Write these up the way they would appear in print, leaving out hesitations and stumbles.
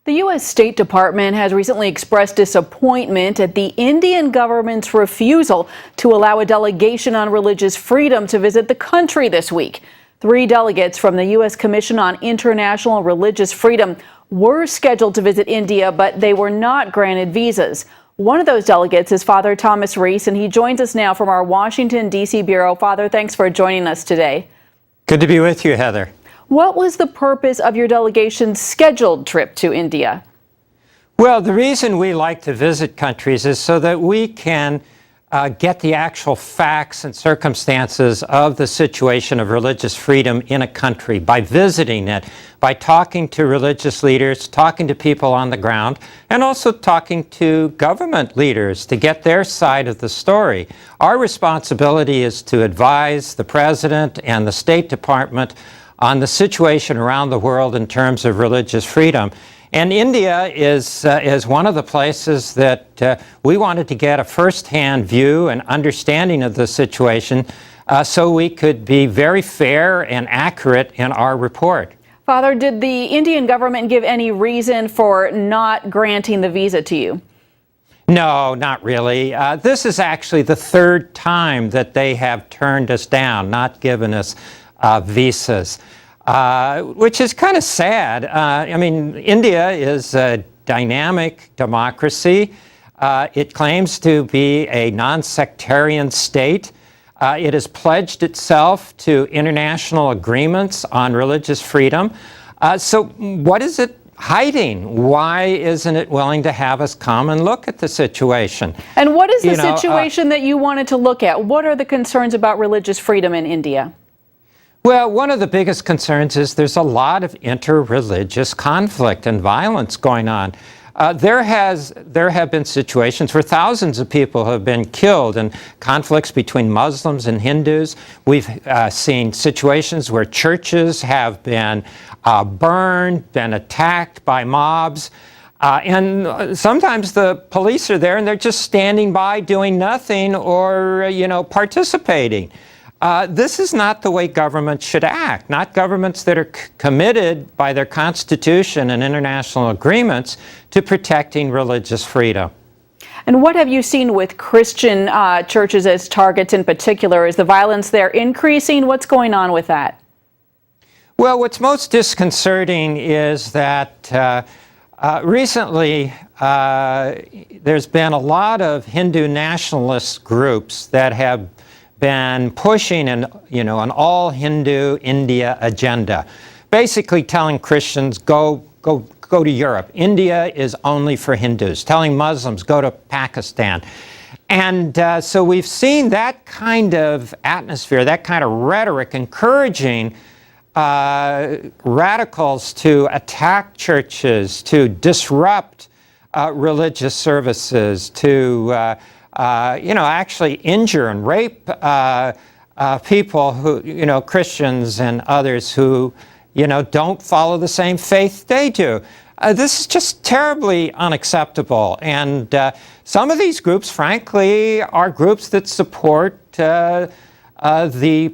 The U.S. State Department has recently expressed disappointment at the Indian government's refusal to allow a delegation on religious freedom to visit the country this week. 3 delegates from the U.S. Commission on International Religious Freedom were scheduled to visit India, but they were not granted visas. One of those delegates is Father Thomas Reese, and he joins us now from our Washington, D.C. bureau. Father, thanks for joining us today. Good to be with you, Heather. What was the purpose of your delegation's scheduled trip to India? Well, the reason we like to visit countries is so that we can get the actual facts and circumstances of the situation of religious freedom in a country by visiting it, by talking to religious leaders, talking to people on the ground, and also talking to government leaders to get their side of the story. Our responsibility is to advise the President and the State Department on the situation around the world in terms of religious freedom. And India is one of the places that we wanted to get a first-hand view and understanding of the situation so we could be very fair and accurate in our report. Father, did the Indian government give any reason for not granting the visa to you? No, not really. This is actually the 3rd time that they have turned us down, not given us visas, which is kind of sad. I mean, India is a dynamic democracy. It claims to be a non-sectarian state. It has pledged itself to international agreements on religious freedom. So what is it hiding? Why isn't it willing to have us come and look at the situation? And what is the situation that you wanted to look at? What are the concerns about religious freedom in India? Well, one of the biggest concerns is there's a lot of interreligious conflict and violence going on. There have been situations where thousands of people have been killed in conflicts between Muslims and Hindus. We've seen situations where churches have been burned, been attacked by mobs. And sometimes the police are there and they're just standing by doing nothing or, participating. This is not the way governments should act, not governments that are committed by their constitution and international agreements to protecting religious freedom. And what have you seen with Christian churches as targets in particular? Is the violence there increasing? What's going on with that? Well, what's most disconcerting is that recently there's been a lot of Hindu nationalist groups that have been pushing an all Hindu India agenda, basically telling Christians go to Europe. India is only for Hindus. Telling Muslims go to Pakistan. And so we've seen that kind of atmosphere, that kind of rhetoric encouraging radicals to attack churches, to disrupt religious services, to actually injure and rape people who, Christians and others who, don't follow the same faith they do. This is just terribly unacceptable. And some of these groups, frankly, are groups that support the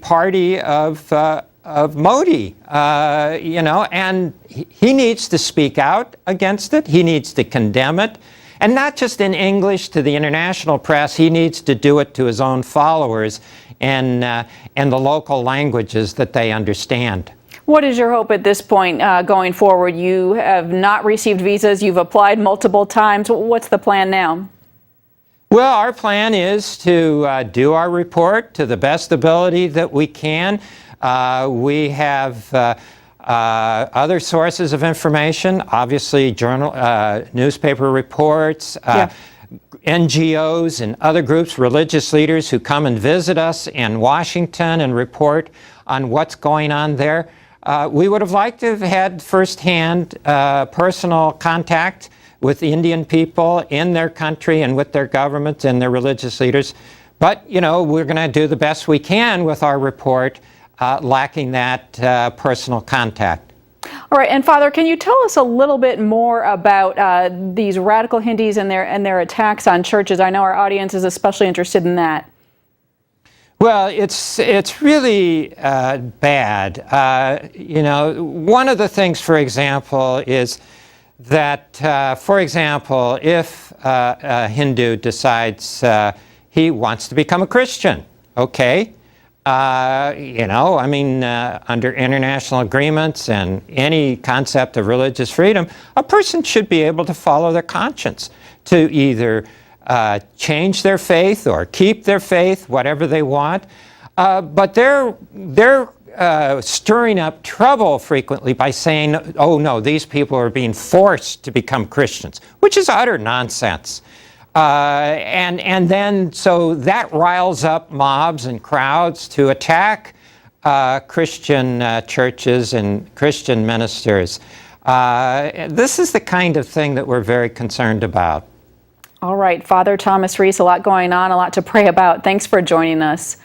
party of Modi, and he needs to speak out against it. He needs to condemn it. And not just in English to the international press, he needs to do it to his own followers and the local languages that they understand. What is your hope at this point going forward? You have not received visas. You've applied multiple times. What's the plan now? Well, our plan is to do our report to the best ability that we can. We have other sources of information, obviously newspaper reports, NGOs and other groups, religious leaders who come and visit us in Washington and report on what's going on there. We would have liked to have had firsthand personal contact with the Indian people in their country and with their government and their religious leaders. But, we're going to do the best we can with our report, lacking that personal contact. All right, and Father, can you tell us a little bit more about these radical Hindus and their attacks on churches? I know our audience is especially interested in that. Well, it's really bad. One of the things, for example, is that, for example, if a Hindu decides he wants to become a Christian, okay, you know, I mean, under international agreements and any concept of religious freedom, a person should be able to follow their conscience, to either change their faith or keep their faith, whatever they want. But they're stirring up trouble frequently by saying, oh no, these people are being forced to become Christians, which is utter nonsense. And then, so that riles up mobs and crowds to attack Christian churches and Christian ministers. This is the kind of thing that we're very concerned about. All right, Father Thomas Reese, a lot going on, a lot to pray about. Thanks for joining us.